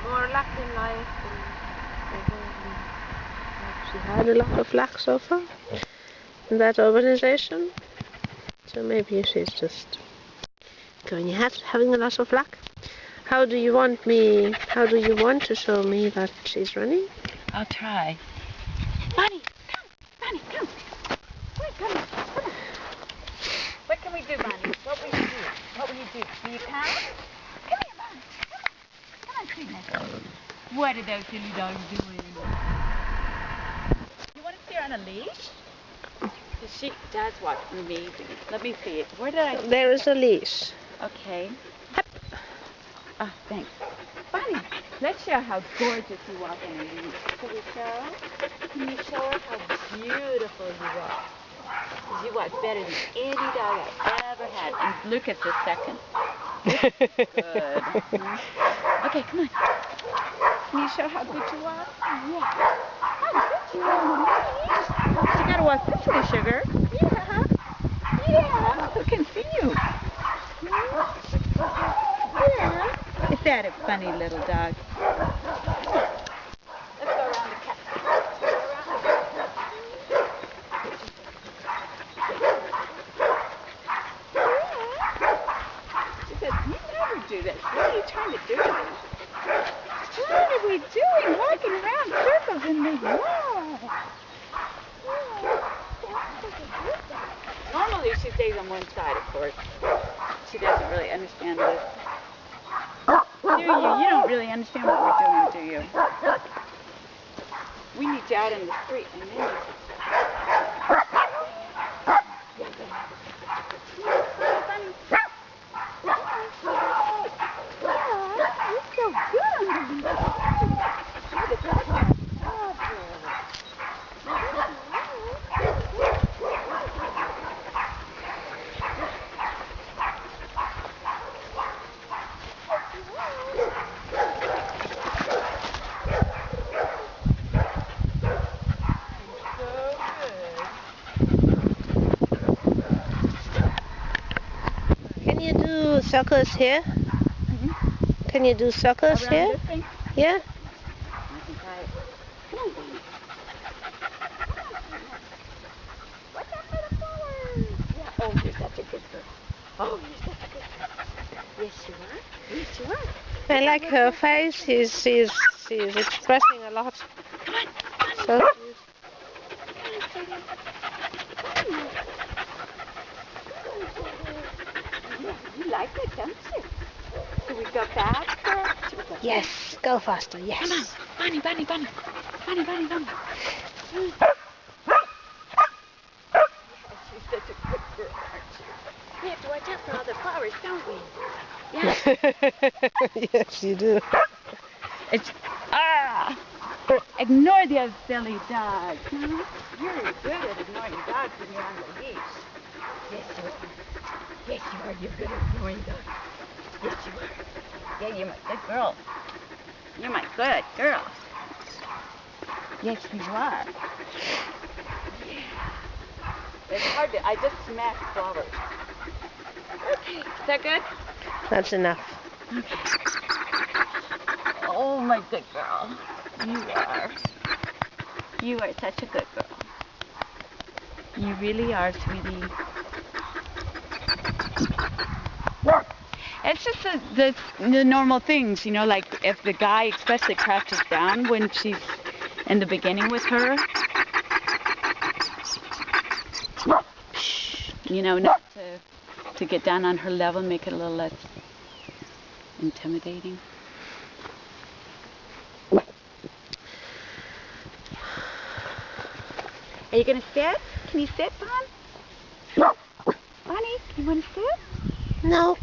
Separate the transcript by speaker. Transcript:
Speaker 1: more luck in life than she had a lot of luck so far in that organization. So maybe she's just going ahead, having a lot of luck. How do you want to show me that she's running?
Speaker 2: I'll try. Bonnie, come. Bonnie, come. Wait, come on. Come on. What can we do, Bonnie? What will you do? What will you do? Will you come? Come here, Bonnie. Come on, sweetness. What are those silly dogs doing? You want to see her on a leash? She does walk amazing. Let me see it. Where did I...
Speaker 1: There is a leash.
Speaker 2: Okay. Oh, thanks. Bonnie, let's show how gorgeous you walk on a leash. Can we show? Can you show her how beautiful you walk? Because you walk better than any dog I've ever had. And look at the second. Good. Okay, come on. Can you show how good you walk? Yeah. How good you walk. You gotta walk this way, sugar. Yeah. Yeah. Who can see you? Yeah. Is that a funny little dog? Let's go around the cat. She said, you never do this. What are you trying to do? What are we doing? Walking around circles in the yard. Normally she stays on one side, of course. She doesn't really understand this. Do you? You don't really understand what we're doing, do you? We need you out in the street, and then you...
Speaker 1: Can you do circles here?
Speaker 2: Mm-hmm.
Speaker 1: Can you do circles
Speaker 2: Around
Speaker 1: here?
Speaker 2: this thing?
Speaker 1: Yeah?
Speaker 2: I can try it. Come on, Bonnie. Watch out for the flowers. Yeah. Oh, you're such a good girl. Oh, you're such a good girl. Yes, you are. Yes, you are.
Speaker 1: I like her face. She's expressing a lot.
Speaker 2: Come on.
Speaker 1: So
Speaker 2: You like it, don't you? Should we go faster?
Speaker 1: yes, go faster. Yes.
Speaker 2: Come on. Bonnie, Bonnie, Bonnie. Bonnie, Bonnie, Bonnie. She's such a good girl, aren't you? We have to watch out for all the flowers, don't we? Yeah.
Speaker 1: Yes, you do.
Speaker 2: It's... Ignore the silly dog. Huh? You're good at ignoring dogs when you're on the leash. Yes, you are. Yes, you are. You're good at ignoring dogs. Yes, you are. Yeah, you're my good girl. You're my good girl. Yes, you are. Yeah. It's hard to... I just smashed flowers. Okay. Is that good?
Speaker 1: That's enough.
Speaker 2: Okay. Oh, my good girl. You are. You are such a good girl. You really are, sweetie. It's just the normal things, you know, like if the guy especially crouches down when she's in the beginning with her. You know, not to get down on her level, make it a little less intimidating. Are you going to sit? Can you sit, Bon? Bonnie, you want to sit?
Speaker 1: No.